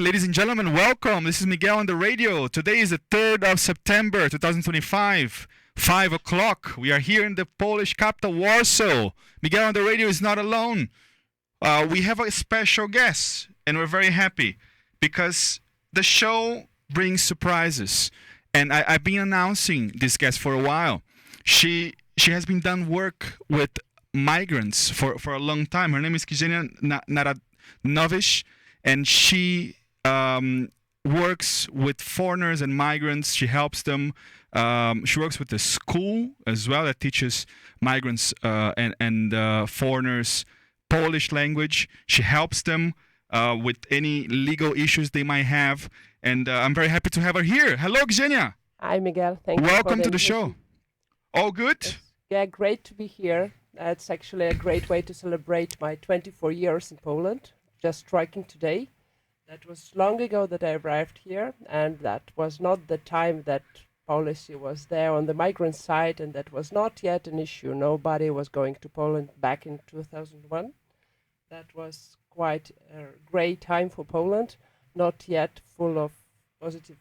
Ladies and gentlemen, welcome. This is Miguel on the radio. Today is the 3rd of September, 2025, 5 o'clock. We are here in the Polish capital, Warsaw. Miguel on the radio is not alone. We have a special guest, and we're very happy because the show brings surprises. And I've been announcing this guest for a while. She has been done work with migrants for a long time. Her name is Gwinea Bissau, and she works with foreigners and migrants. She helps them. She works with the school as well that teaches migrants and foreigners Polish language. She helps them with any legal issues they might have. And I'm very happy to have her here. Hello, Czeczenia. Hi, Miguel. Thank you. Welcome to the show. All good? Yeah, great to be here. It's actually a great way to celebrate my 24 years in Poland. Just striking today. That was long ago that I arrived here, and that was not the time that policy was there on the migrant side, and that was not yet an issue. Nobody was going to Poland back in 2001. That was quite a great time for Poland, not yet full of positive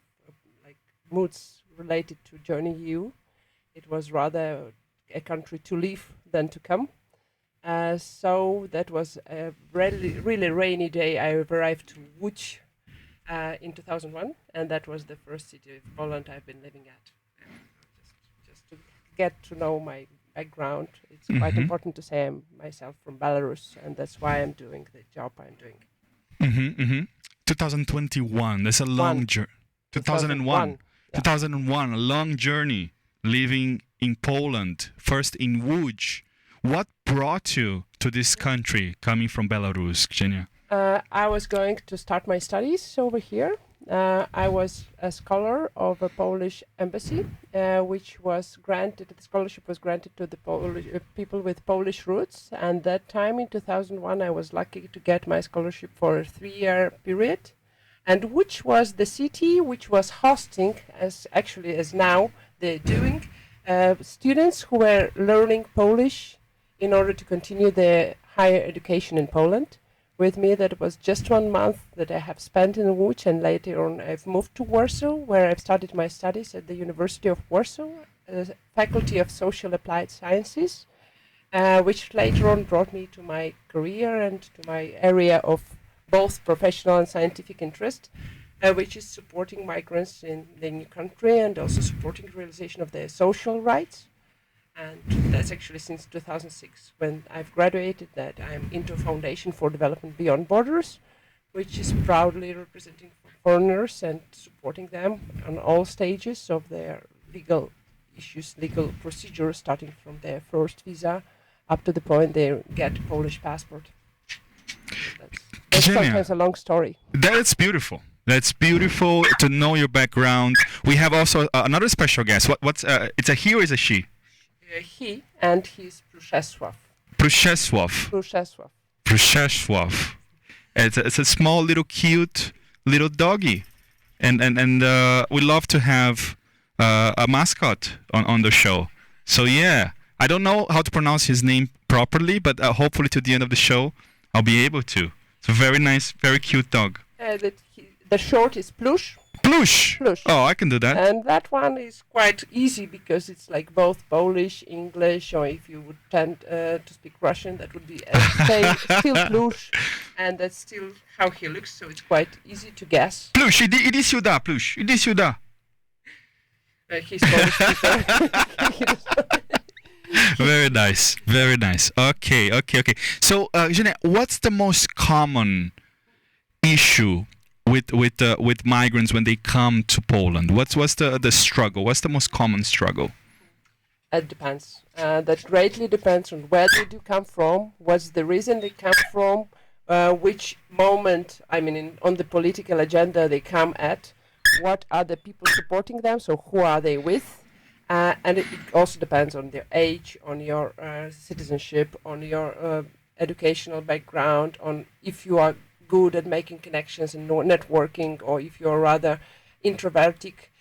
moods related to joining EU. It was rather a country to leave than to come. So that was a really rainy day. I arrived to Łódź in 2001, and that was the first city of Poland I've been living at. Just to get to know my background, it's quite important to say I'm myself from Belarus, and that's why I'm doing the job I'm doing. 2021, that's a long journey. 2001. Yeah. 2001, a long journey living in Poland, first in Łódź. What brought you to this country, coming from Belarus, Czeczenia? I was going to start my studies over here. I was a scholar of a Polish embassy, which was granted, the scholarship was granted to the Polish people with Polish roots. And that time in 2001, I was lucky to get my scholarship for a 3-year period. And which was the city which was hosting, as now they're doing, students who were learning Polish in order to continue their higher education in Poland. With me, that was just 1 month that I have spent in Łódź, and later on I've moved to Warsaw, where I've started my studies at the University of Warsaw, Faculty of Social Applied Sciences, which later on brought me to my career and to my area of both professional and scientific interest, which is supporting migrants in the new country and also supporting the realization of their social rights. And that's actually since 2006, when I've graduated, that I'm into Foundation for Development Beyond Borders, which is proudly representing foreigners and supporting them on all stages of their legal issues, legal procedures, starting from their first visa up to the point they get Polish passport. That's sometimes a long story. That's beautiful. That's beautiful to know your background. We have also another special guest. What's it's a he or is a she? He, and he's Przesław. It's a small, little, cute little doggy, and we love to have a mascot on the show. So yeah, I don't know how to pronounce his name properly, but hopefully to the end of the show I'll be able to. It's a very nice, very cute dog. The short is Plush. Plush. Oh, I can do that. And that one is quite easy because it's like both Polish, English, or if you would tend to speak Russian, that would be still Plush, and that's still how he looks. So it's quite easy to guess. Plush, iди sюда, Plush, iди сюда. He's Polish speaker. Very nice, very nice. Okay. So, Gwinea, what's the most common issue with migrants when they come to Poland? What's the struggle? What's the most common struggle? It depends. That greatly depends on where they do come from, what's the reason they come from, which moment, on the political agenda they come at, what are the people supporting them, so who are they with, and it also depends on their age, on your citizenship, on your educational background, on if you are good at making connections and networking, or if you're rather introvertic.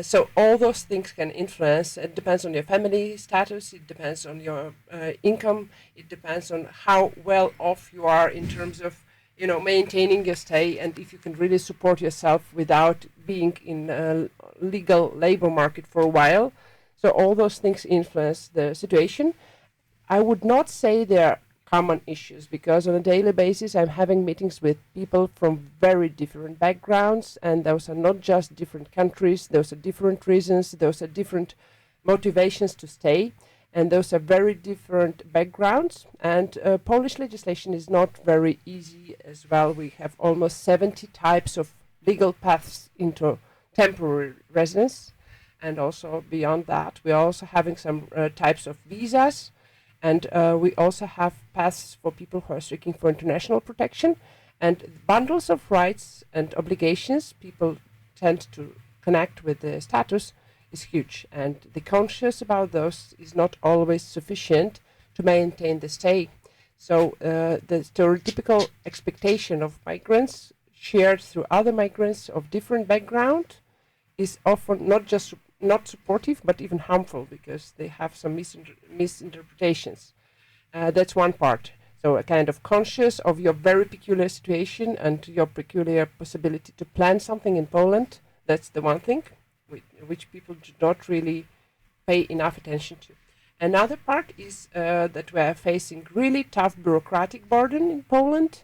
So all those things can influence. It depends on your family status, it depends on your income, it depends on how well off you are in terms of maintaining your stay, and if you can really support yourself without being in a legal labor market for a while. So all those things influence the situation. I would not say they're common issues, because on a daily basis I'm having meetings with people from very different backgrounds, and those are not just different countries, those are different reasons, those are different motivations to stay, and those are very different backgrounds. And Polish legislation is not very easy as well. We have almost 70 types of legal paths into temporary residence, and also beyond that we're also having some types of visas, and we also have paths for people who are seeking for international protection, and bundles of rights and obligations people tend to connect with the status is huge, and the conscious about those is not always sufficient to maintain the stay. So the stereotypical expectation of migrants shared through other migrants of different background is often not just not supportive, but even harmful, because they have some misinterpretations. That's one part. So a kind of conscious of your very peculiar situation and your peculiar possibility to plan something in Poland. That's the one thing which people do not really pay enough attention to. Another part is that we are facing really tough bureaucratic burden in Poland.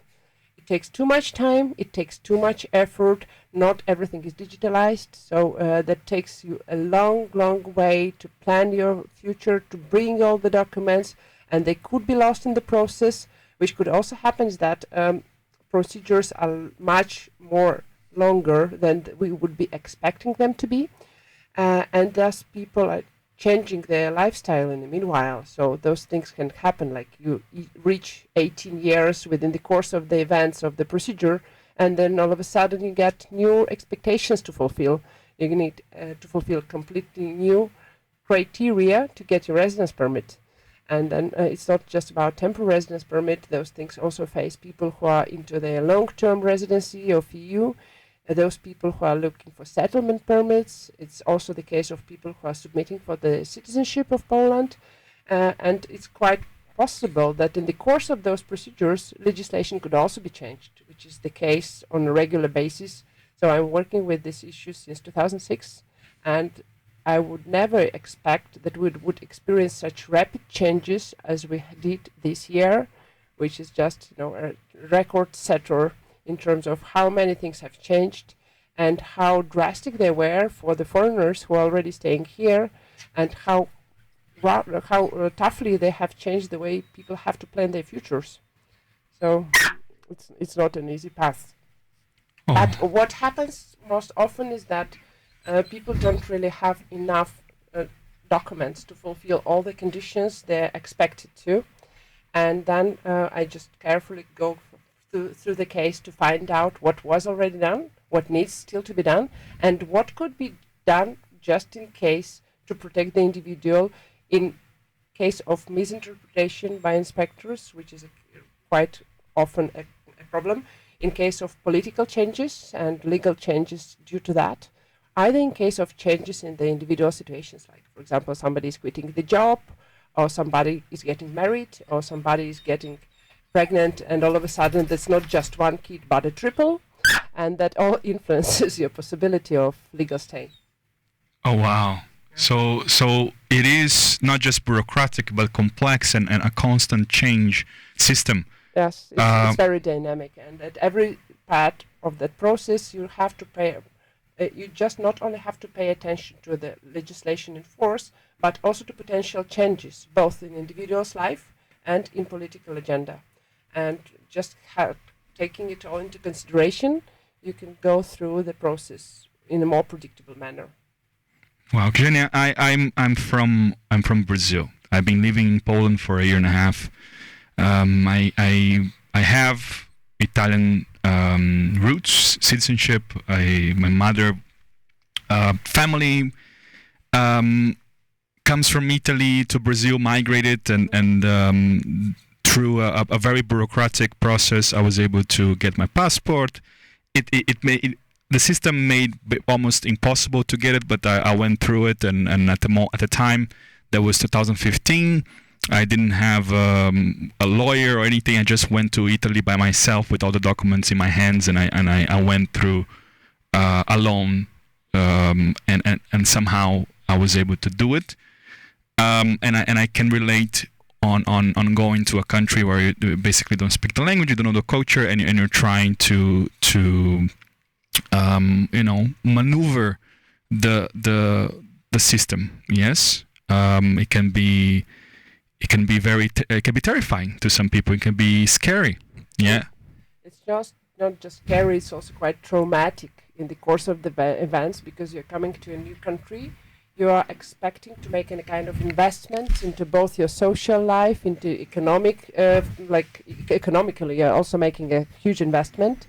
It takes too much time, it takes too much effort, not everything is digitalized, so that takes you a long, long way to plan your future, to bring all the documents, and they could be lost in the process, which could also happen is that procedures are much more longer than we would be expecting them to be, and thus people are changing their lifestyle in the meanwhile. So those things can happen, like you reach 18 years within the course of the events of the procedure, and then all of a sudden you get new expectations to fulfill. You need to fulfill completely new criteria to get your residence permit. And then it's not just about temporary residence permit. Those things also face people who are into their long-term residency of EU, those people who are looking for settlement permits. It's also the case of people who are submitting for the citizenship of Poland. And it's quite possible that in the course of those procedures, legislation could also be changed, which is the case on a regular basis. So I'm working with this issue since 2006, and I would never expect that we would experience such rapid changes as we did this year, which is just a record setter in terms of how many things have changed and how drastic they were for the foreigners who are already staying here, and how toughly they have changed the way people have to plan their futures. So it's not an easy path. Oh. But what happens most often is that people don't really have enough documents to fulfill all the conditions they're expected to, and then I just carefully go through the case to find out what was already done, what needs still to be done, and what could be done just in case to protect the individual in case of misinterpretation by inspectors, which is quite often a problem, in case of political changes and legal changes due to that, either in case of changes in the individual situations, like, for example, somebody is quitting the job, or somebody is getting married, or somebody is getting pregnant, and all of a sudden that's not just one kid but a triple, and that all influences your possibility of legal stay. Oh wow. So it is not just bureaucratic but complex and a constant change system. Yes, it's very dynamic, and at every part of that process you have to pay you just not only have to pay attention to the legislation in force, but also to potential changes, both in individual's life and in political agenda. And just taking it all into consideration, you can go through the process in a more predictable manner. Wow, Gwinea, I'm from Brazil. I've been living in Poland for a year and a half. I have Italian roots, citizenship. My mother family comes from Italy to Brazil, migrated, and through a very bureaucratic process, I was able to get my passport. The system made it almost impossible to get it, but I went through it, and at the time, that was 2015. I didn't have a lawyer or anything. I just went to Italy by myself with all the documents in my hands, and I went through alone, and somehow I was able to do it. And I can relate on going to a country where you basically don't speak the language, you don't know the culture, and you're trying to maneuver the system. Yes, it can be terrifying to some people. It can be scary. Yeah, it's just not just scary; it's also quite traumatic in the course of the events, because you're coming to a new country. You are expecting to make any kind of investment into both your social life, into economically, you're also making a huge investment.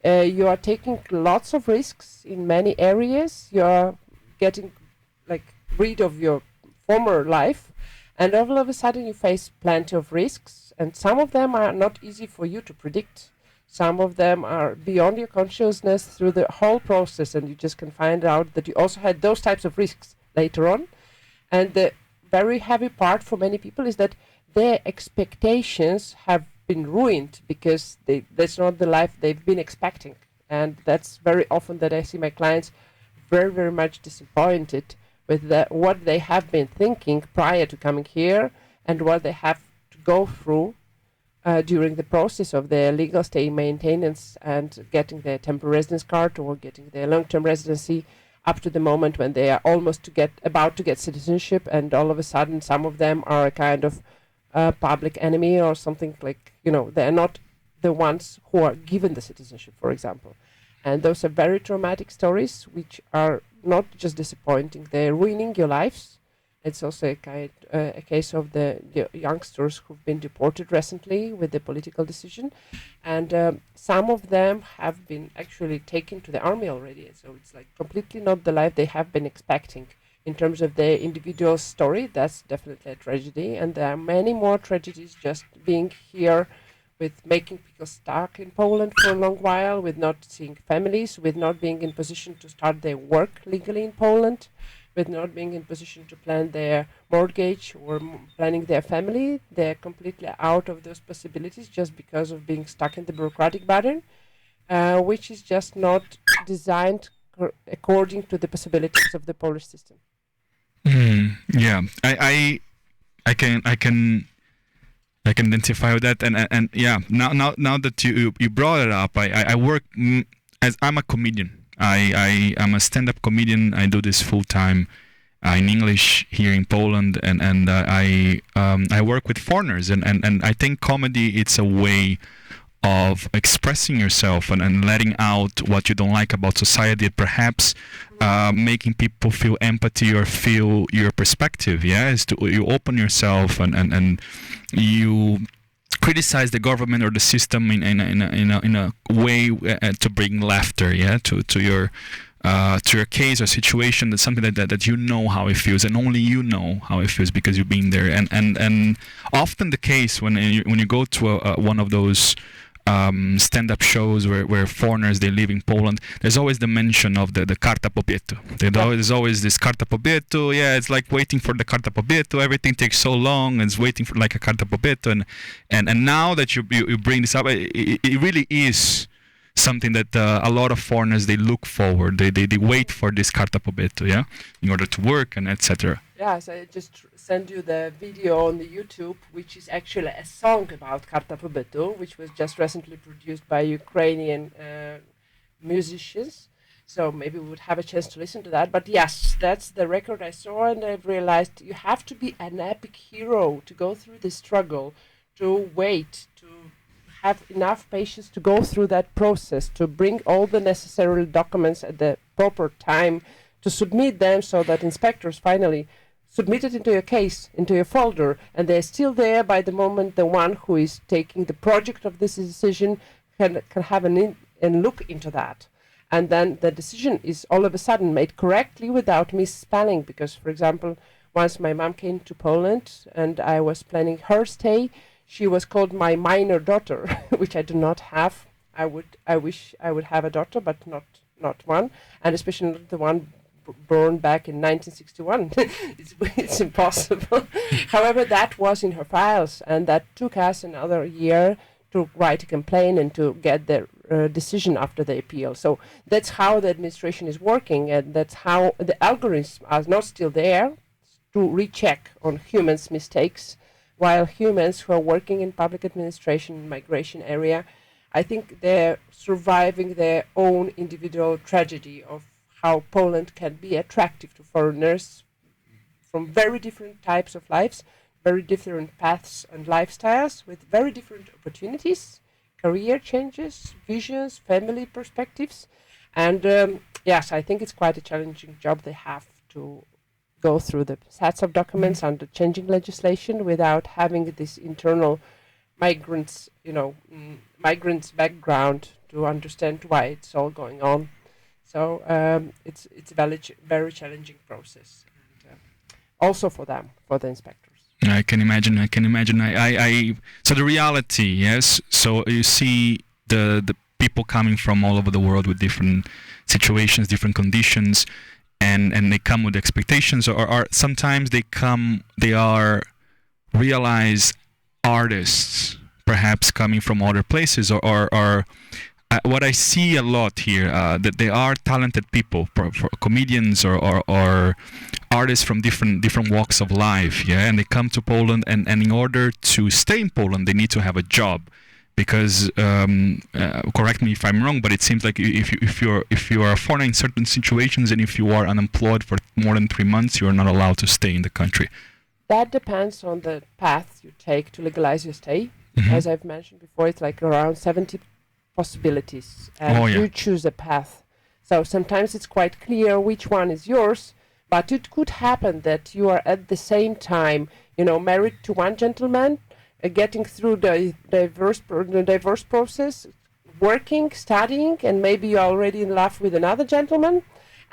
You are taking lots of risks in many areas. You are getting rid of your former life, and all of a sudden you face plenty of risks, and some of them are not easy for you to predict. Some of them are beyond your consciousness through the whole process, and you just can find out that you also had those types of risks later on. And the very heavy part for many people is that their expectations have been ruined because that's not the life they've been expecting. And that's very often that I see my clients very, very much disappointed with what they have been thinking prior to coming here and what they have to go through during the process of their legal stay maintenance and getting their temporary residence card or getting their long-term residency, up to the moment when they are almost about to get citizenship, and all of a sudden some of them are a kind of public enemy or something, they're not the ones who are given the citizenship, for example. And those are very traumatic stories which are not just disappointing, they're ruining your lives. It's also a case of the youngsters who've been deported recently with the political decision, and some of them have been actually taken to the army already. So it's completely not the life they have been expecting in terms of their individual story. That's definitely a tragedy, and there are many more tragedies just being here, with making people stuck in Poland for a long while, with not seeing families, with not being in position to start their work legally in Poland, with not being in position to plan their mortgage or planning their family. They're completely out of those possibilities just because of being stuck in the bureaucratic pattern, which is just not designed according to the possibilities of the Polish system. Yeah, I can identify with that, and yeah. Now that you brought it up, I work as I'm a comedian. I'm a stand-up comedian. I do this full-time in English here in Poland, and I work with foreigners, and I think comedy, it's a way of expressing yourself and letting out what you don't like about society, perhaps making people feel empathy or feel your perspective. Yeah, you open yourself and you criticize the government or the system in a way to bring laughter, yeah, to your case or situation. That's something that you know how it feels, and only you know how it feels because you've been there. And often the case when you go to one of those stand-up shows where foreigners, they live in Poland, there's always the mention of the Karta Pobytu. There's always this Karta Pobytu. Yeah, it's like waiting for the Karta Pobytu. Everything takes so long, and it's waiting for like a Karta Pobytu. And now that you bring this up, it really is something that a lot of foreigners, they look forward. They wait for this Karta Pobytu, yeah, in order to work and etc. Yes, I just send you the video on the YouTube, which is actually a song about Karta Pobytu, which was just recently produced by Ukrainian musicians. So maybe we would have a chance to listen to that. But yes, that's the record I saw, and I've realized you have to be an epic hero to go through the struggle, to wait, to have enough patience to go through that process, to bring all the necessary documents at the proper time, to submit them so that inspectors finally submit it into your case, into your folder, and they're still there by the moment the one who is taking the project of this decision can have and look into that. And then the decision is all of a sudden made correctly without misspelling, because, for example, once my mom came to Poland and I was planning her stay, she was called my minor daughter, which I do not have. I wish I would have a daughter, but not one, and especially not the one born back in 1961. It's impossible. However, that was in her files, and that took us another year to write a complaint and to get the decision after the appeal. So that's how the administration is working, and that's how the algorithms are not still there to recheck on humans' mistakes, while humans who are working in public administration, migration area, I think they're surviving their own individual tragedy of how Poland can be attractive to foreigners from very different types of lives, very different paths and lifestyles, with very different opportunities, career changes, visions, family perspectives. And yes, I think it's quite a challenging job. They have to go through the sets of documents under changing legislation without having this internal migrants background to understand why it's all going on. So it's a very challenging process, and also for them, for the inspectors. I can imagine. So the reality, yes. So you see the people coming from all over the world with different situations, different conditions, and they come with expectations, or sometimes they are realized artists, perhaps coming from other places, or what I see a lot here, that they are talented people, for comedians or artists from different walks of life, yeah, and they come to Poland, and in order to stay in Poland, they need to have a job, because correct me if I'm wrong, but it seems like if you are foreign in certain situations, and if you are unemployed for more than 3 months, you are not allowed to stay in the country. That depends on the path you take to legalize your stay. Mm-hmm. As I've mentioned before, it's like around 70 possibilities, and you choose a path. So sometimes it's quite clear which one is yours, but it could happen that you are at the same time, married to one gentleman, getting through the divorce process, working, studying, and maybe you're already in love with another gentleman,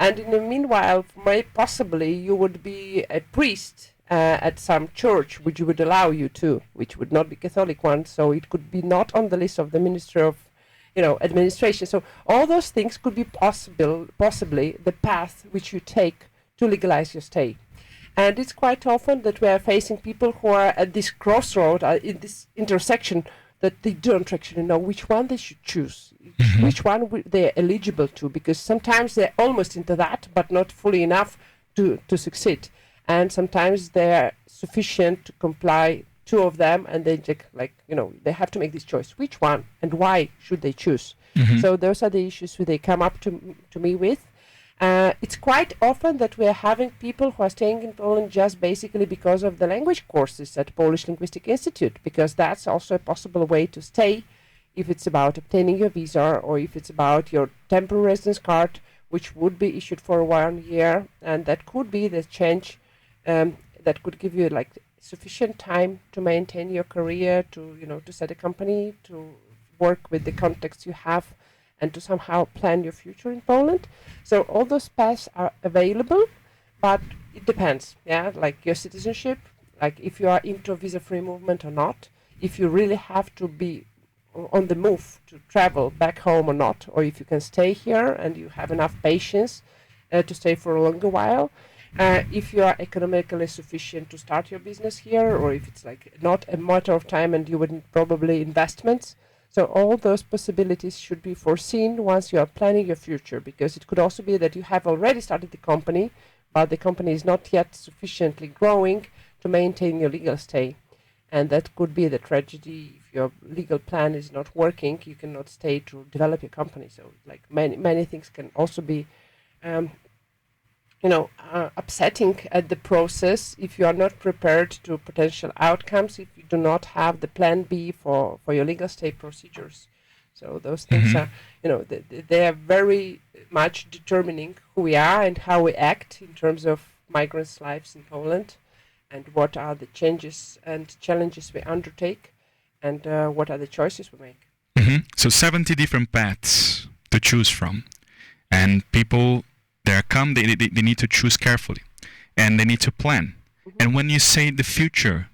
and in the meanwhile, possibly you would be a priest at some church which would allow you to, which would not be Catholic one, so it could be not on the list of the Ministry of administration. So all those things could be possibly the path which you take to legalize your stay. And it's quite often that we are facing people who are at this crossroad, in this intersection, that they don't actually know which one they should choose, Mm-hmm. which one they're eligible to, because sometimes they're almost into that, but not fully enough to succeed. And sometimes they're sufficient to comply, two of them, and they they have to make this choice. Which one and why should they choose? Mm-hmm. So those are the issues they come up to me with. It's quite often that we are having people who are staying in Poland just basically because of the language courses at Polish Linguistic Institute, because that's also a possible way to stay if it's about obtaining your visa, or if it's about your temporary residence card, which would be issued for 1 year, and that could be the change that could give you sufficient time to maintain your career, to set a company, to work with the context you have, and to somehow plan your future in Poland. So all those paths are available, but it depends, your citizenship, if you are into visa-free movement or not, if you really have to be on the move to travel back home or not, or if you can stay here and you have enough patience to stay for a longer while, if you are economically sufficient to start your business here, or if it's not a matter of time and you would probably investments. So all those possibilities should be foreseen once you are planning your future, because it could also be that you have already started the company, but the company is not yet sufficiently growing to maintain your legal stay. And that could be the tragedy. If your legal plan is not working, you cannot stay to develop your company. So many things can also be upsetting at the process if you are not prepared to potential outcomes, if you do not have the plan B for your legal stay procedures. So those things are, they are very much determining who we are and how we act in terms of migrants' lives in Poland, and what are the changes and challenges we undertake, and what are the choices we make. Mm-hmm. So 70 different paths to choose from, and people they need to choose carefully, and they need to plan. Mm-hmm. And when you say the future,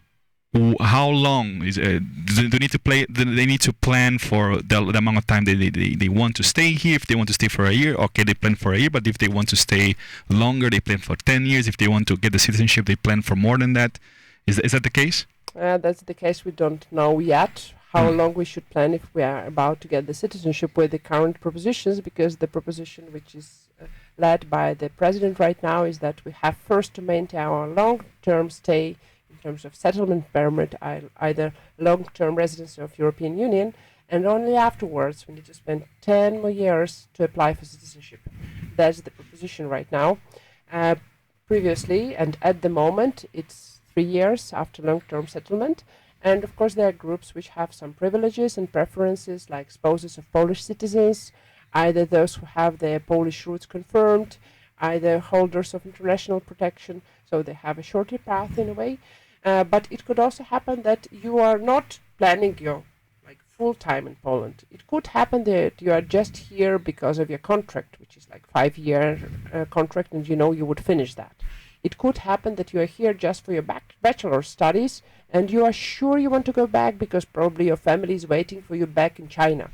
how long is do they need to play? Do they need to plan for the amount of time they want to stay here? If they want to stay for a year, okay, they plan for a year. But if they want to stay longer, they plan for 10 years. If they want to get the citizenship, they plan for more than that. Is that the case? That's the case. We don't know yet how long we should plan if we are about to get the citizenship with the current propositions, because the proposition which is led by the president right now is that we have first to maintain our long-term stay in terms of settlement permit, either long-term residency of European Union, and only afterwards we need to spend 10 more years to apply for citizenship. That's the proposition right now. Previously and at the moment it's 3 years after long-term settlement. And of course there are groups which have some privileges and preferences, like spouses of Polish citizens, either those who have their Polish roots confirmed, either holders of international protection, so they have a shorter path in a way. But it could also happen that you are not planning your full time in Poland. It could happen that you are just here because of your contract, which is like 5-year contract, and you would finish that. It could happen that you are here just for your bachelor studies, and you are sure you want to go back because probably your family is waiting for you back in China.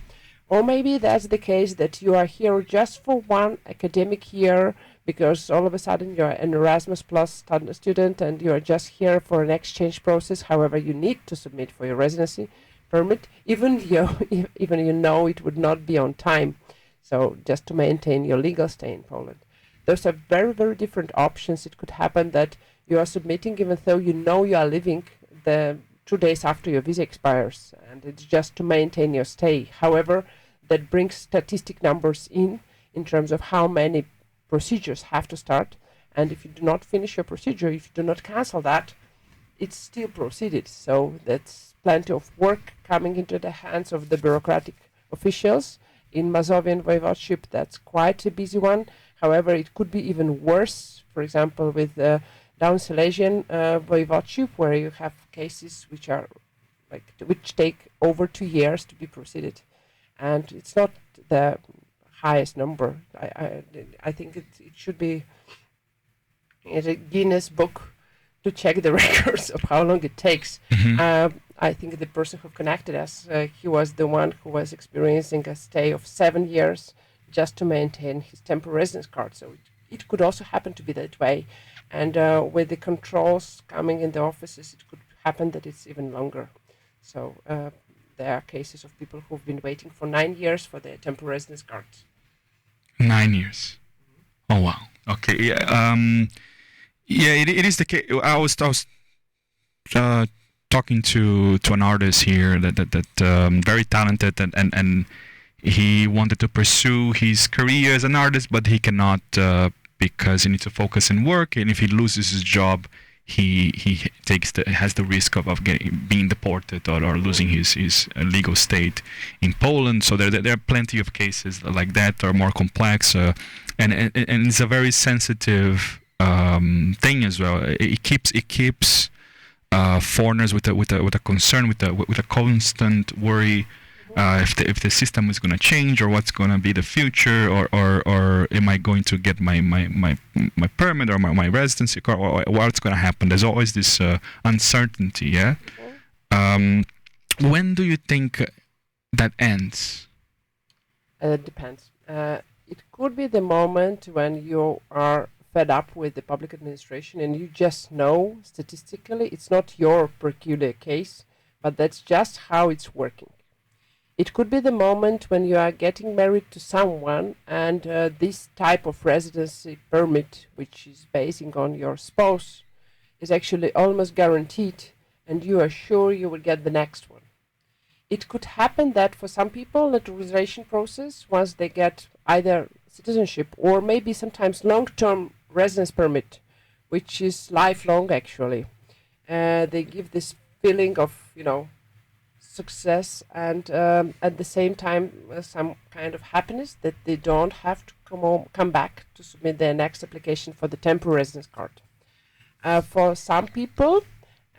Or maybe that's the case that you are here just for one academic year because all of a sudden you're an Erasmus Plus student and you're just here for an exchange process. However, you need to submit for your residency permit, even it would not be on time. So just to maintain your legal stay in Poland. Those are very, very different options. It could happen that you are submitting even though you are leaving the 2 days after your visa expires, and it's just to maintain your stay. However, that brings statistic numbers in terms of how many procedures have to start, and if you do not finish your procedure, if you do not cancel that, it's still proceeded. So that's plenty of work coming into the hands of the bureaucratic officials. In Mazovian voivodeship, that's quite a busy one. However, it could be even worse, for example, with the Down Silesian voivodeship, where you have cases which take over 2 years to be proceeded. And it's not the highest number. I think it should be in a Guinness book to check the records of how long it takes. Mm-hmm. I think the person who connected us, he was the one who was experiencing a stay of 7 years just to maintain his temporary residence card. So it could also happen to be that way. And with the controls coming in the offices, it could happen that it's even longer. So there are cases of people who've been waiting for 9 years for their temporary residence cards. 9 years. Oh wow. Okay. Yeah. It is the case. I was talking to an artist here that very talented and he wanted to pursue his career as an artist, but he cannot because he needs to focus in work, and if he loses his job, he has the risk of being deported or losing his legal state in Poland. So there are plenty of cases like that, or more complex, and it's a very sensitive thing as well. It keeps foreigners with a concern, with a constant worry. If the system is going to change, or what's going to be the future, or am I going to get my permit or my residency card, or what's going to happen? There's always this uncertainty. Yeah. When do you think that ends? It depends. It could be the moment when you are fed up with the public administration and you just know statistically it's not your peculiar case, but that's just how it's working. It could be the moment when you are getting married to someone and this type of residency permit, which is basing on your spouse, is actually almost guaranteed and you are sure you will get the next one. It could happen that for some people, the naturalization process, once they get either citizenship or maybe sometimes long-term residence permit, which is lifelong actually, they give this feeling of, success and at the same time some kind of happiness that they don't have to come back to submit their next application for the temporary residence card. For some people,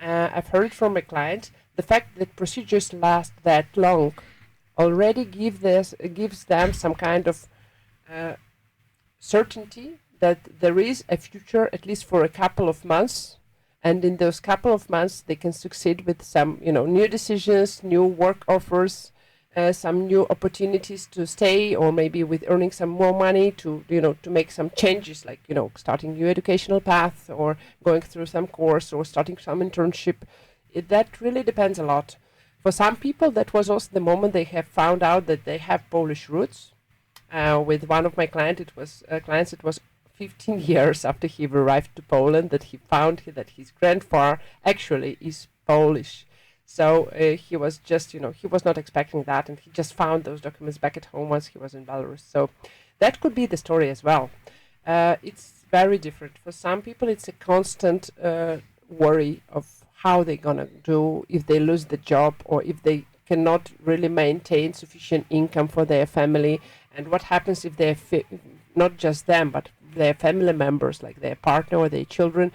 I've heard from a client, the fact that procedures last that long already gives them some kind of certainty that there is a future, at least for a couple of months, And in those couple of months, they can succeed with some, new decisions, new work offers, some new opportunities to stay, or maybe with earning some more money to make some changes, like, starting new educational path, or going through some course, or starting some internship. That really depends a lot. For some people, that was also the moment they have found out that they have Polish roots. With one of my clients, it was 15 years after he arrived to Poland that he found that his grandfather actually is Polish. So he was just, he was not expecting that, and he just found those documents back at home once he was in Belarus. So that could be the story as well. It's very different. For some people, it's a constant worry of how they're gonna do if they lose the job, or if they cannot really maintain sufficient income for their family, and what happens if they not just them, but their family members, like their partner or their children,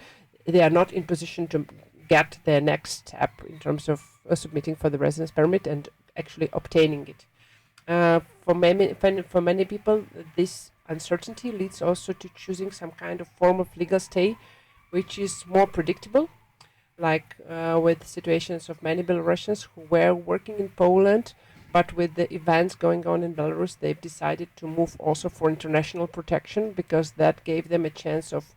they are not in position to get their next step in terms of submitting for the residence permit and actually obtaining it. For many people, this uncertainty leads also to choosing some kind of form of legal stay, which is more predictable, like with situations of many Belarusians who were working in Poland, but with the events going on in Belarus, they've decided to move also for international protection, because that gave them a chance of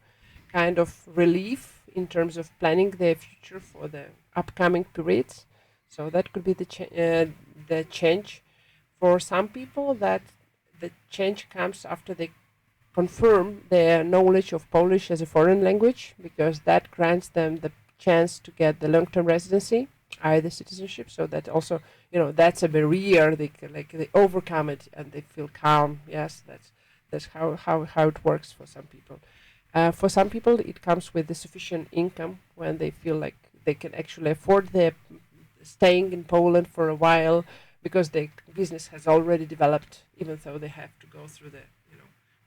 kind of relief in terms of planning their future for the upcoming periods. So that could be the change. For some people, that the change comes after they confirm their knowledge of Polish as a foreign language, because that grants them the chance to get the long-term residency, either citizenship. So that also, that's a barrier. They overcome it and they feel calm. Yes, that's how it works for some people. For some people, it comes with the sufficient income when they feel like they can actually afford their staying in Poland for a while, because their business has already developed, even though they have to go through the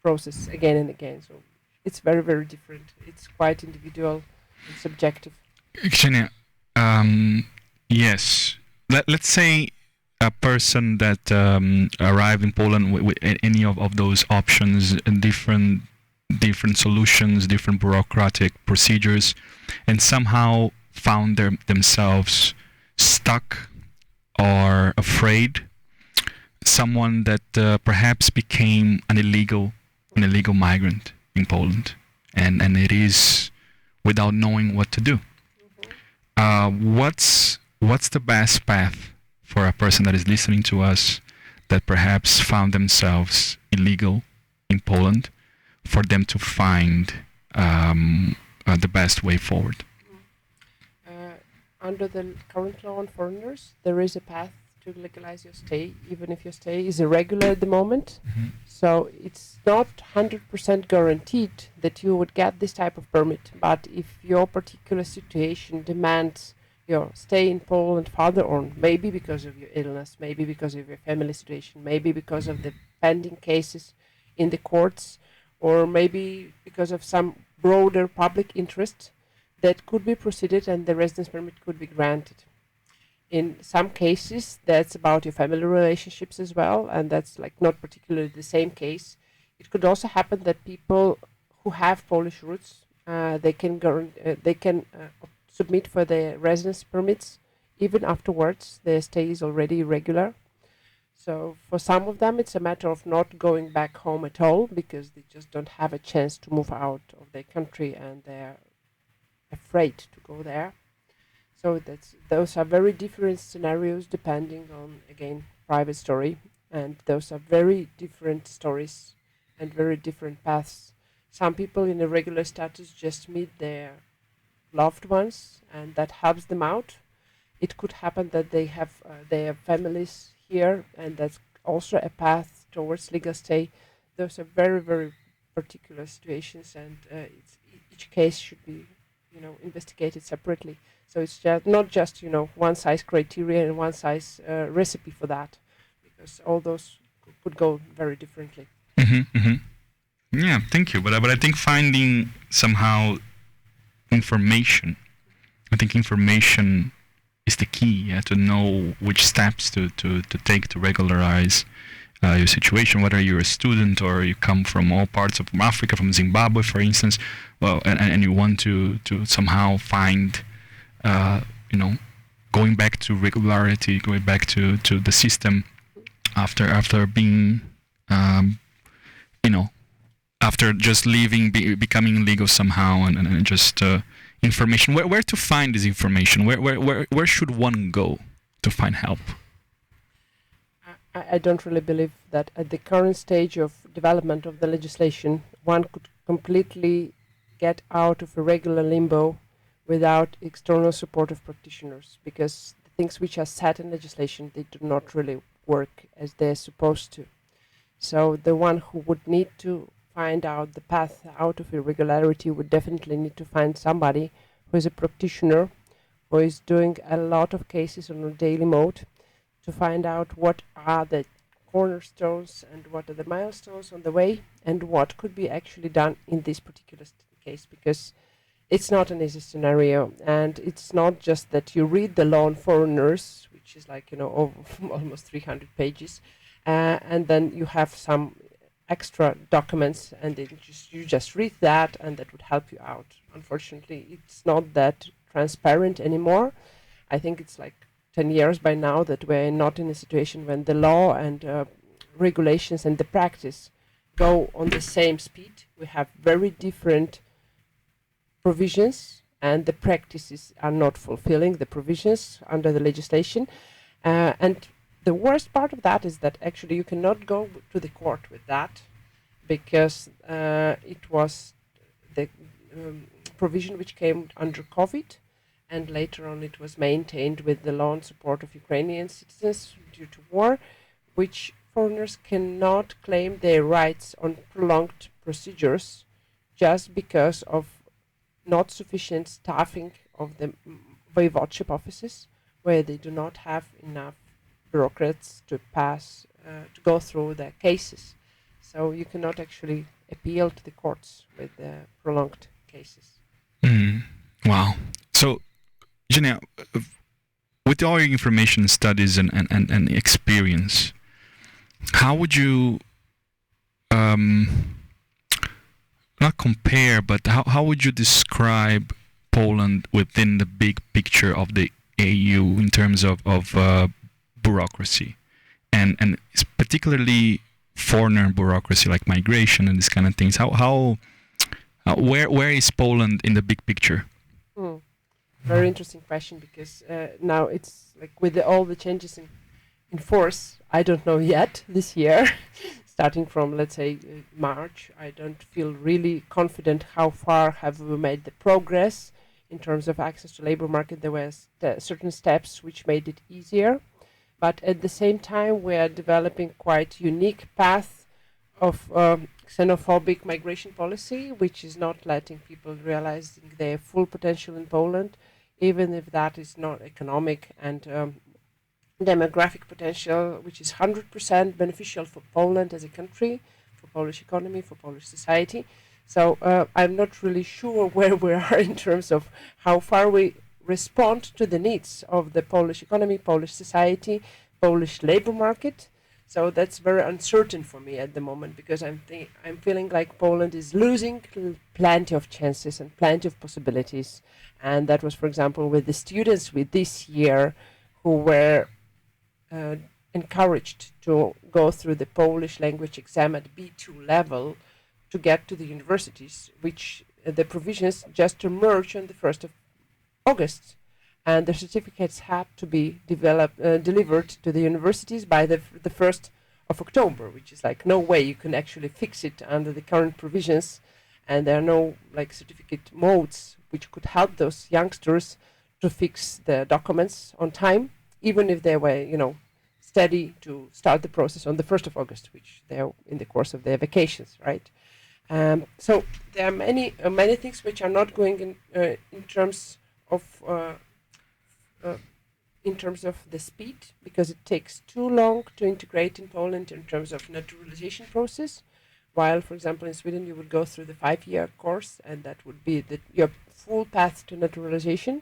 process again and again. So it's very, very different. It's quite individual and subjective. Ksenia, yes. Let's say a person that arrived in Poland with any of those options and different solutions, different bureaucratic procedures, and somehow found themselves stuck or afraid. Someone that perhaps became an illegal migrant in Poland, and it is without knowing what to do. What's the best path for a person that is listening to us that perhaps found themselves illegal in Poland, for them to find the best way forward? Under the current law on foreigners, there is a path to legalize your stay, even if your stay is irregular at the moment. Mm-hmm. So it's not 100% guaranteed that you would get this type of permit. But if your particular situation demands your stay in Poland further on, maybe because of your illness, maybe because of your family situation, maybe because of the pending cases in the courts, or maybe because of some broader public interest, that could be proceeded and the residence permit could be granted. In some cases, that's about your family relationships as well, and that's like not particularly the same case. It could also happen that people who have Polish roots, they can submit for their residence permits even afterwards their stay is already irregular. So for some of them, it's a matter of not going back home at all, because they just don't have a chance to move out of their country and they're afraid to go there. So those are very different scenarios depending on, again, private story. And those are very different stories and very different paths. Some people in a regular status just meet their loved ones and that helps them out. It could happen that they have their families here, and that's also a path towards legal stay. Those are very, very particular situations, and each case should be, investigated separately. So it's not just, one size criteria and one size recipe for that, because all those could go very differently. Mm-hmm, mm-hmm. Yeah, thank you. But I think finding somehow information, is the key, to know which steps to take to regularize your situation, whether you're a student or you come from all parts of Africa, from Zimbabwe, for instance, well, and you want to somehow find, going back to regularity, going back to the system after being, after just leaving, becoming legal somehow, and just information. Where to find this information? Where should one go to find help? I don't really believe that at the current stage of development of the legislation, one could completely get out of a regular limbo without external support of practitioners, because the things which are set in legislation, they do not really work as they're supposed to. So the one who would need to find out the path out of irregularity would definitely need to find somebody who is a practitioner, who is doing a lot of cases on a daily mode, to find out what are the cornerstones and what are the milestones on the way, and what could be actually done in this particular case, because it's not an easy scenario, and it's not just that you read the law on foreigners, which is like, over almost 300 pages, and then you have some extra documents, and you just read that, and that would help you out. Unfortunately, it's not that transparent anymore. I think it's like 10 years by now that we're not in a situation when the law and regulations and the practice go on the same speed. We have very different provisions, and the practices are not fulfilling the provisions under the legislation. And the worst part of that is that actually you cannot go to the court with that, because it was the provision which came under COVID, and later on it was maintained with the law and support of Ukrainian citizens due to war, which foreigners cannot claim their rights on prolonged procedures just because of not sufficient staffing of the voivodeship offices, where they do not have enough bureaucrats to go through their cases. So you cannot actually appeal to the courts with prolonged cases. Wow. So, Gwinea, with all your information, studies, and experience, how would you not compare, but how would you describe Poland within the big picture of the EU in terms of bureaucracy, and particularly foreigner bureaucracy like migration and these kind of things? Where is Poland in the big picture? Very interesting question, because now it's like with all the changes in force, I don't know yet this year. Starting from, let's say, March, I don't feel really confident how far have we made the progress in terms of access to labor market. There were certain steps which made it easier, but at the same time we are developing quite unique path of xenophobic migration policy, which is not letting people realizing their full potential in Poland, even if that is not economic and demographic potential, which is 100% beneficial for Poland as a country, for Polish economy, for Polish society. So I'm not really sure where we are in terms of how far we respond to the needs of the Polish economy, Polish society, Polish labor market. So that's very uncertain for me at the moment, because I'm feeling like Poland is losing plenty of chances and plenty of possibilities. And that was, for example, with the students with this year who were encouraged to go through the Polish language exam at B2 level to get to the universities, which the provisions just emerged on the 1st of August. And the certificates had to be delivered to the universities by the 1st of October, which is like no way you can actually fix it under the current provisions. And there are no like certificate modes which could help those youngsters to fix the documents on time, even if they were, steady to start the process on the 1st of August, which they're in the course of their vacations, right? So there are many things which are not going in terms of the speed, because it takes too long to integrate in Poland in terms of naturalization process. While, for example, in Sweden, you would go through the 5-year course, and that would be your full path to naturalization.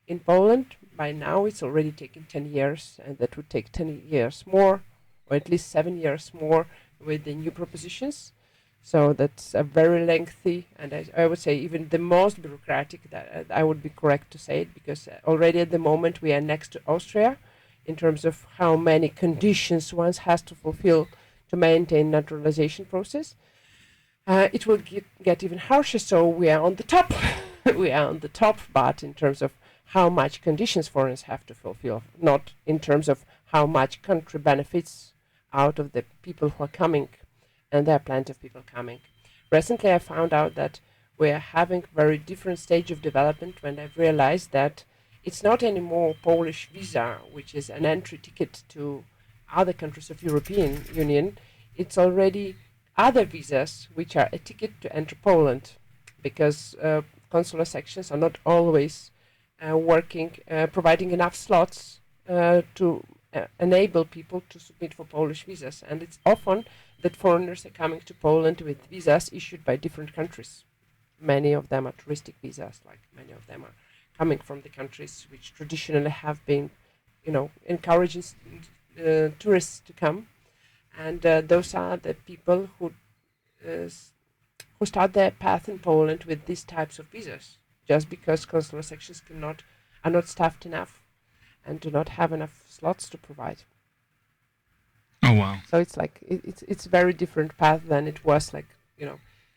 In Poland, by now, it's already taken 10 years, and that would take 10 years more or at least 7 years more with the new propositions. So that's a very lengthy, and I would say even the most bureaucratic, that I would be correct to say it, because already at the moment we are next to Austria in terms of how many conditions one has to fulfill to maintain naturalization process. It will get even harsher, so we are on the top. We are on the top, but in terms of how much conditions foreigners have to fulfill, not in terms of how much country benefits out of the people who are coming, and there are plenty of people coming. Recently I found out that we are having very different stage of development when I've realized that it's not anymore Polish visa, which is an entry ticket to other countries of European Union. It's already other visas which are a ticket to enter Poland, because consular sections are not always providing enough slots to enable people to submit for Polish visas. And it's often that foreigners are coming to Poland with visas issued by different countries. Many of them are touristic visas, like many of them are coming from the countries which traditionally have been, encouraging tourists to come. And those are the people who start their path in Poland with these types of visas, just because consular sections are not staffed enough and do not have enough slots to provide. Oh wow! So it's like it's very different path than it was, like,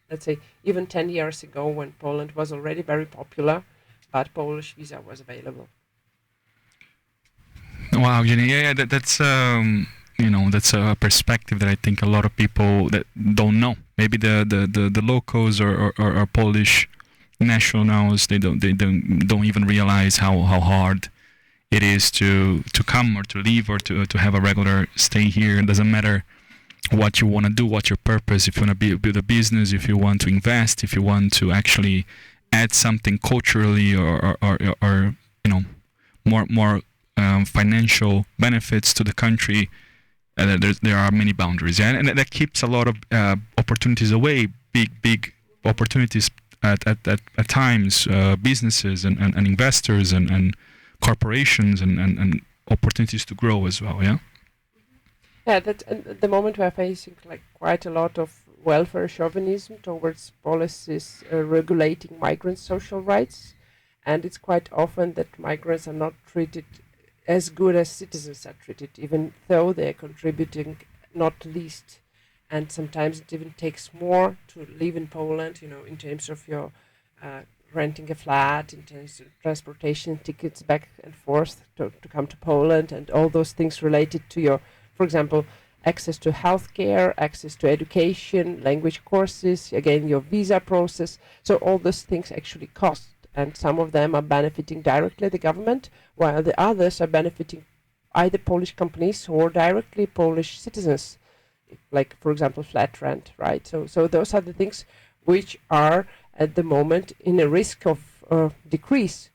let's say even 10 years ago, when Poland was already very popular, but Polish visa was available. Wow, yeah, that's that's a perspective that I think a lot of people that don't know. Maybe the locals or Polish nationals, they don't even realize how hard it is to come or to leave or to have a regular stay here. It doesn't matter what you want to do, what's your purpose, if you want to build a business, if you want to invest, if you want to actually add something culturally or more financial benefits to the country. There are many boundaries, yeah? And that keeps a lot of opportunities away, big opportunities at times, businesses and investors and corporations and opportunities to grow as well, yeah? Yeah, at the moment we are facing like quite a lot of welfare chauvinism towards policies regulating migrants' social rights, and it's quite often that migrants are not treated as good as citizens are treated, even though they are contributing not least. And sometimes it even takes more to live in Poland, in terms of your renting a flat, in terms of transportation tickets back and forth to come to Poland, and all those things related to your, for example, access to healthcare, access to education, language courses, again, your visa process. So all those things actually cost, and some of them are benefiting directly the government, while the others are benefiting either Polish companies or directly Polish citizens, like, for example, flat rent, right? So those are the things which are at the moment in a risk of decrease.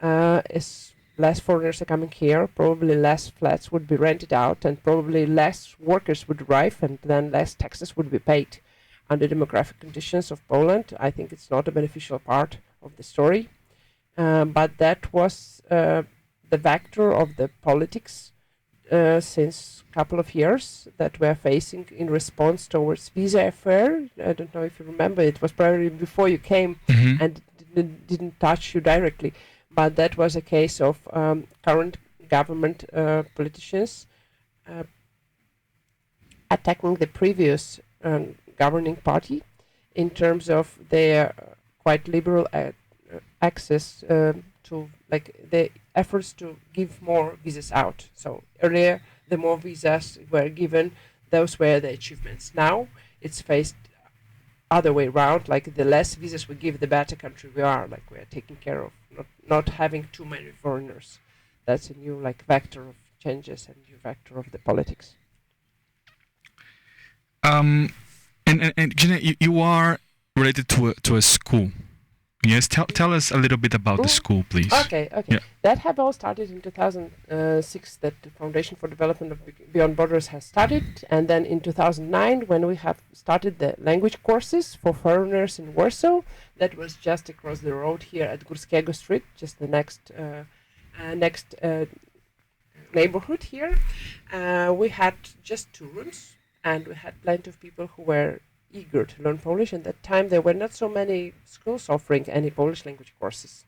As less foreigners are coming here, probably less flats would be rented out, and probably less workers would arrive, and then less taxes would be paid. Under demographic conditions of Poland, I think it's not a beneficial part of the story, but that was the vector of the politics since a couple of years that we're facing in response towards visa affair. I don't know if you remember, it was probably before you came, Mm-hmm. and didn't touch you directly, but that was a case of current government politicians attacking the previous governing party in terms of their quite liberal access to, like, the efforts to give more visas out. So earlier, the more visas were given, those were the achievements. Now it's faced other way around, like the less visas we give, the better country we are, like we are taking care of not having too many foreigners. That's a new, like, vector of changes and new vector of the politics. And Gina, you are related to a school. Yes, tell us a little bit about the school, please. Okay. Yeah. That have all started in 2006, that the Foundation for Development of Beyond Borders has started, and then in 2009, when we have started the language courses for foreigners in Warsaw, that was just across the road here at Górskiego Street, just the next neighborhood here. We had just 2 rooms, and we had plenty of people who were eager to learn Polish. And at that time, there were not so many schools offering any Polish language courses.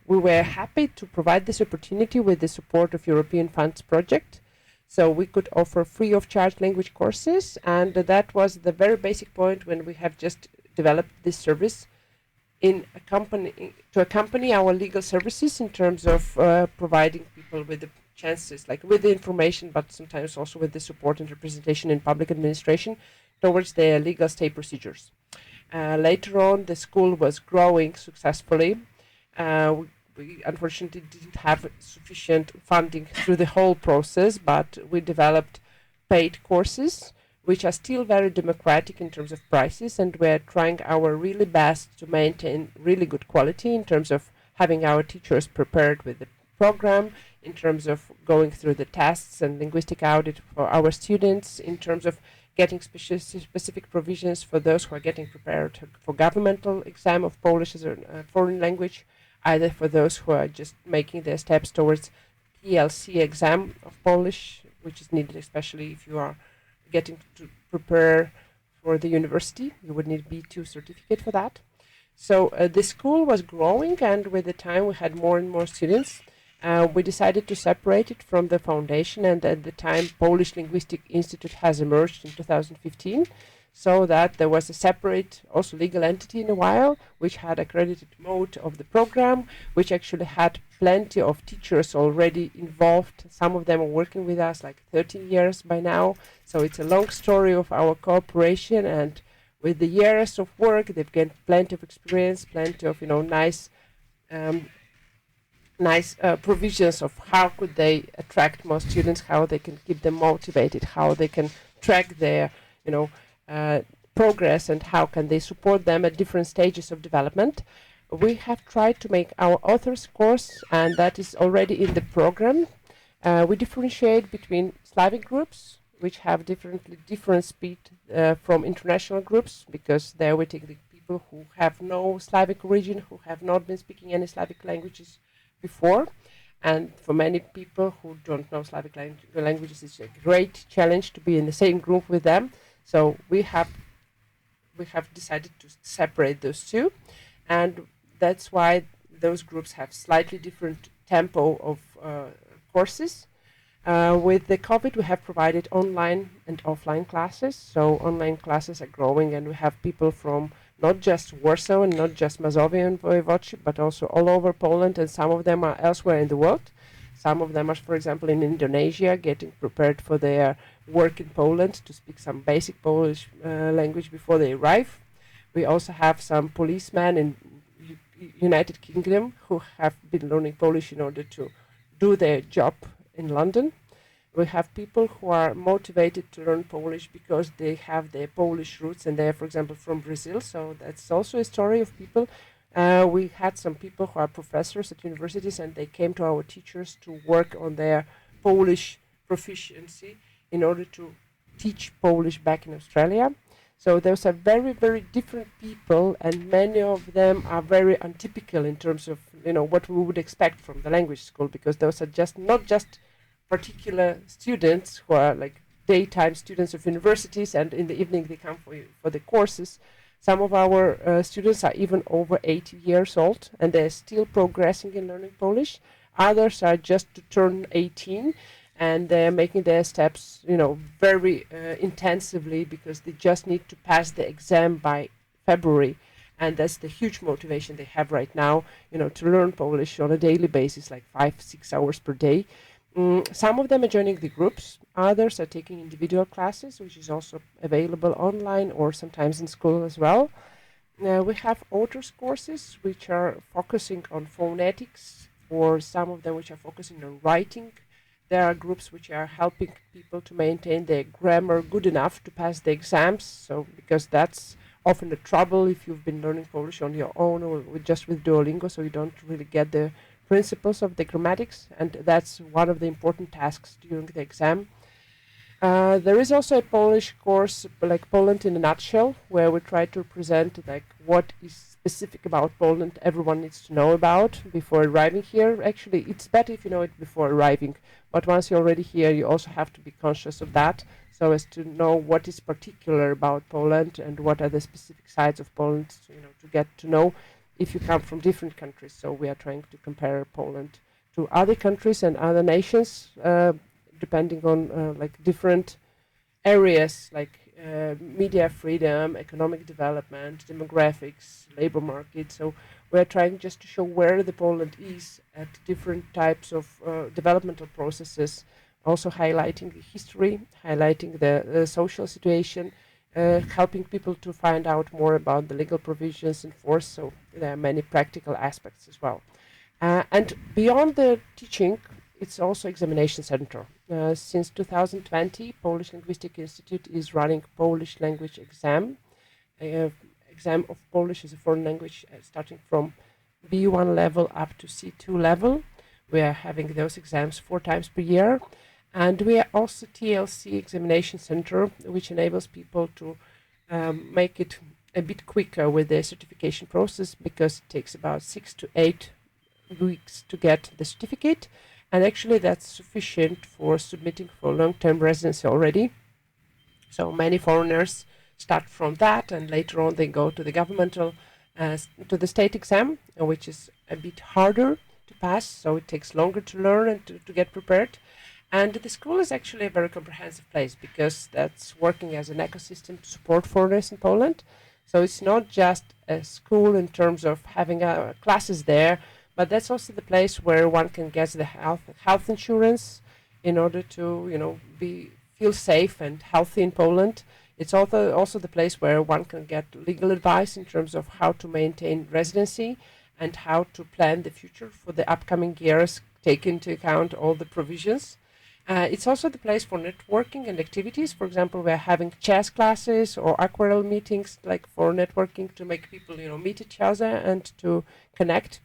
We were happy to provide this opportunity with the support of European Funds project. So we could offer free of charge language courses, and that was the very basic point when we have just developed this service to accompany our legal services in terms of providing people with the chances, like with the information, but sometimes also with the support and representation in public administration towards their legal stay procedures. Later on, the school was growing successfully. We unfortunately didn't have sufficient funding through the whole process, but we developed paid courses, which are still very democratic in terms of prices, and we're trying our really best to maintain really good quality in terms of having our teachers prepared with the program, in terms of going through the tests and linguistic audit for our students, in terms of getting specific provisions for those who are getting prepared for governmental exam of Polish as a foreign language, either for those who are just making their steps towards PLC exam of Polish, which is needed especially if you are getting to prepare for the university. You would need B2 certificate for that. So the school was growing, and with the time we had more and more students. We decided to separate it from the foundation, and at the time Polish Linguistic Institute has emerged in 2015, so that there was a separate also legal entity in a while, which had accredited mode of the program, which actually had plenty of teachers already involved. Some of them are working with us like 13 years by now, so it's a long story of our cooperation, and with the years of work they've gained plenty of experience, plenty of nice provisions of how could they attract more students, how they can keep them motivated, how they can track their progress, and how can they support them at different stages of development. We have tried to make our authors course, and that is already in the program. We differentiate between Slavic groups, which have different speed from international groups, because there we take the people who have no Slavic origin, who have not been speaking any Slavic languages before, and for many people who don't know Slavic languages, it's a great challenge to be in the same group with them. So we have decided to separate those two, and that's why those groups have slightly different tempo of courses. With the COVID, we have provided online and offline classes. So online classes are growing, and we have people from not just Warsaw and not just Mazovian Voivodeship, but also all over Poland, and some of them are elsewhere in the world. Some of them are, for example, in Indonesia, getting prepared for their work in Poland to speak some basic Polish language before they arrive. We also have some policemen in United Kingdom who have been learning Polish in order to do their job in London. We have people who are motivated to learn Polish because they have their Polish roots and they're, for example, from Brazil. So that's also a story of people. We had some people who are professors at universities, and they came to our teachers to work on their Polish proficiency in order to teach Polish back in Australia. So those are very, very different people, and many of them are very untypical in terms of what we would expect from the language school, because those are not just particular students who are like daytime students of universities, and in the evening they come for the courses. Some of our students are even over 80 years old, and they're still progressing in learning Polish. Others are just to turn 18, and they're making their steps, very intensively, because they just need to pass the exam by February. And that's the huge motivation they have right now, to learn Polish on a daily basis, like 5-6 hours per day. Some of them are joining the groups. Others are taking individual classes, which is also available online or sometimes in school as well. We have authors courses, which are focusing on phonetics, or some of them which are focusing on writing. There are groups which are helping people to maintain their grammar good enough to pass the exams. So, because that's often the trouble if you've been learning Polish on your own or just with Duolingo, so you don't really get the principles of the grammatics, and that's one of the important tasks during the exam. There is also a Polish course, like Poland in a nutshell, where we try to present like what is specific about Poland everyone needs to know about before arriving here. Actually, it's better if you know it before arriving, but once you're already here, you also have to be conscious of that, so as to know what is particular about Poland and what are the specific sides of Poland, to get to know if you come from different countries. So we are trying to compare Poland to other countries and other nations, depending on like different areas like media freedom, economic development, demographics, labor market. So we're trying just to show where the Poland is at different types of developmental processes, also highlighting the history, highlighting the social situation, helping people to find out more about the legal provisions in force. So there are many practical aspects as well. And beyond the teaching, it's also examination center. Since 2020, Polish Linguistic Institute is running Polish language exam. Exam of Polish as a foreign language, starting from B1 level up to C2 level. We are having those exams 4 times per year. And we are also TLC examination center, which enables people to make it a bit quicker with the certification process, because it takes about 6 to 8 weeks to get the certificate. And actually that's sufficient for submitting for long-term residency already. So many foreigners start from that, and later on they go to the governmental, to the state exam, which is a bit harder to pass. So it takes longer to learn and to get prepared. And the school is actually a very comprehensive place, because that's working as an ecosystem to support foreigners in Poland. So it's not just a school in terms of having classes there, but that's also the place where one can get the health insurance in order to, feel safe and healthy in Poland. It's also the place where one can get legal advice in terms of how to maintain residency and how to plan the future for the upcoming years, take into account all the provisions. It's also the place for networking and activities. For example, we're having chess classes or aquarelle meetings, like for networking, to make people, meet each other and to connect.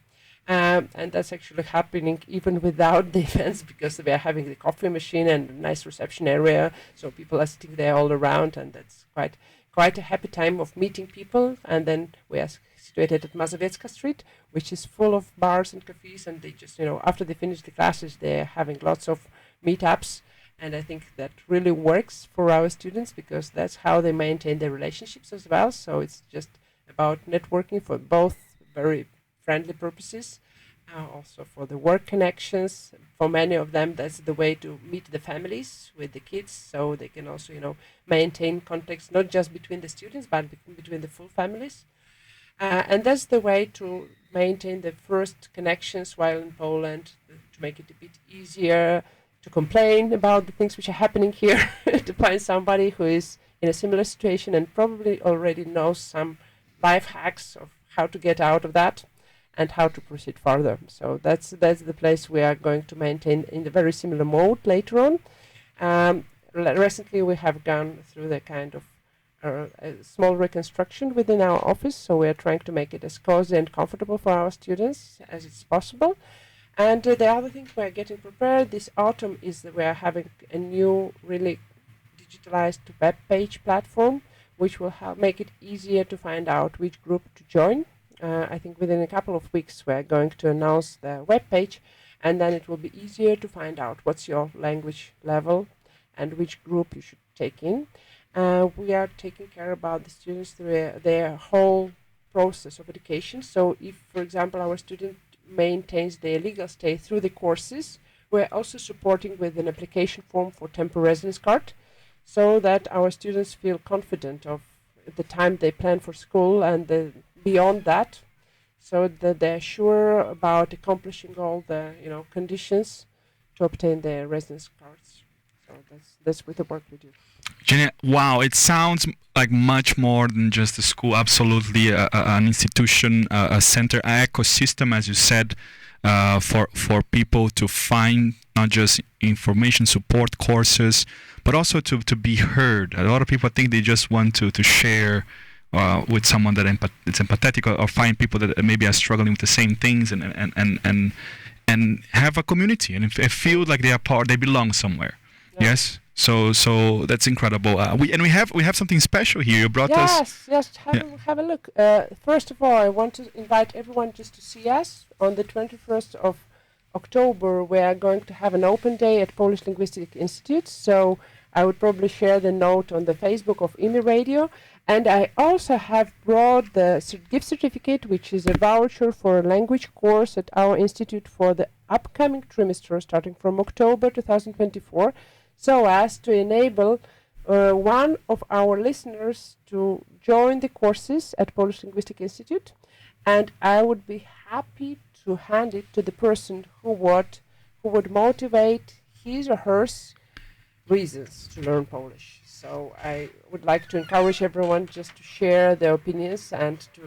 And that's actually happening even without the events, because we are having the coffee machine and a nice reception area. So people are sitting there all around, and that's quite a happy time of meeting people. And then we are situated at Mazowiecka Street, which is full of bars and cafes. And they just, after they finish the classes, they're having lots of meetups. And I think that really works for our students, because that's how they maintain their relationships as well. So it's just about networking for both very friendly purposes, also for the work connections. For many of them, that's the way to meet the families with the kids, so they can also, maintain contacts not just between the students, but between the full families. And that's the way to maintain the first connections while in Poland, to make it a bit easier to complain about the things which are happening here, to find somebody who is in a similar situation and probably already knows some life hacks of how to get out of that and how to proceed further. So that's the place we are going to maintain in the very similar mode later on. Recently we have gone through the kind of a small reconstruction within our office, so we are trying to make it as cozy and comfortable for our students as it's possible. And the other thing we are getting prepared this autumn is that we are having a new, really digitalized web page platform, which will make it easier to find out which group to join. I think within a couple of weeks we're going to announce the web page, and then it will be easier to find out what's your language level and which group you should take in. We are taking care about the students through their whole process of education. So if, for example, our student maintains their legal stay through the courses, we're also supporting with an application form for temporary residence card, so that our students feel confident of the time they plan for school and beyond that, so that they're sure about accomplishing all the conditions to obtain their residence cards. So that's with the work we do. Gwinea, wow, it sounds like much more than just a school. Absolutely, an institution, a center, an ecosystem, as you said, for people to find not just information, support courses, but also to be heard. A lot of people think they just want to share with someone that is empathetic, or find people that maybe are struggling with the same things, and have a community and feel like they belong somewhere. Yeah. Yes. So that's incredible. We have something special here. You brought us. Yes, have a look. First of all, I want to invite everyone just to see us on the 21st of October. We are going to have an open day at Polish Linguistic Institute. So I would probably share the note on the Facebook of IMI Radio. And I also have brought the gift certificate, which is a voucher for a language course at our institute for the upcoming trimester, starting from October 2024. So as to enable one of our listeners to join the courses at Polish Linguistic Institute, and I would be happy to hand it to the person who would motivate his or her reasons to learn Polish. So I would like to encourage everyone just to share their opinions and to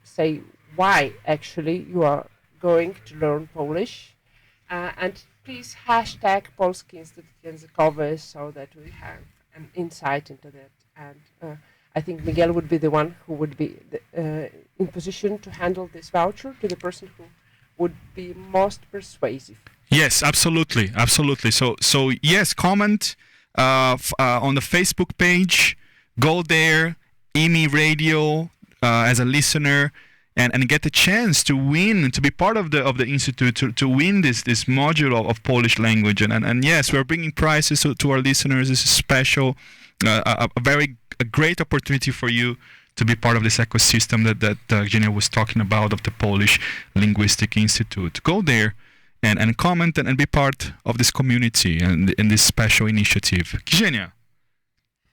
say why actually you are going to learn Polish, and please hashtag Polski Instytut Językowy so that we have an insight into that. And I think Miguel would be the one who would be in position to handle this voucher to the person who would be most persuasive. Yes, absolutely. So yes, comment on the Facebook page. Go there, IMI Radio, as a listener. And get the chance to win, to be part of the institute, to win this module of Polish language. And yes, we're bringing prizes to our listeners. This is special, a great opportunity for you to be part of this ecosystem that Gwinea was talking about, of the Polish Linguistic Institute. Go there and comment and be part of this community and in this special initiative. Gwinea,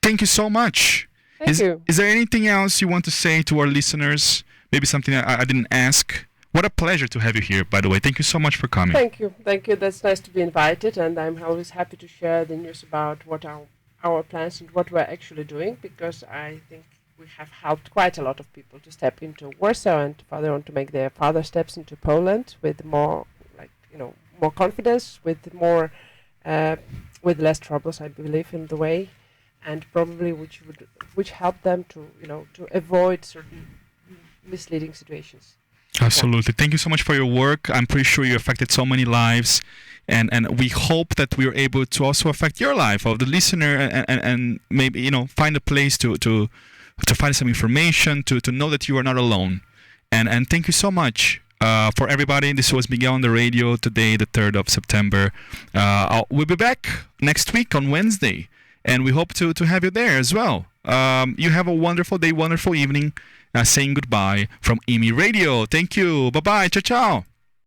thank you so much. Thank you. Is there anything else you want to say to our listeners? Maybe something I didn't ask. What a pleasure to have you here, by the way. Thank you so much for coming. Thank you. That's nice to be invited, and I'm always happy to share the news about what our plans and what we're actually doing, because I think we have helped quite a lot of people to step into Warsaw and further on to make their further steps into Poland with more, more confidence, with more, with less troubles, I believe, in the way, and probably which help them to avoid certain misleading situations. Absolutely. Thank you so much for your work. I'm pretty sure you affected so many lives, and we hope that we are able to also affect your life, of the listener, and maybe find a place to find some information, to know that you are not alone. And thank you so much for everybody. This was Miguel on the radio today, the 3rd of September. We'll be back next week on Wednesday, and we hope to have you there as well. You have a wonderful day, wonderful evening. Saying goodbye from IMI Radio. Thank you. Bye-bye. Ciao, ciao.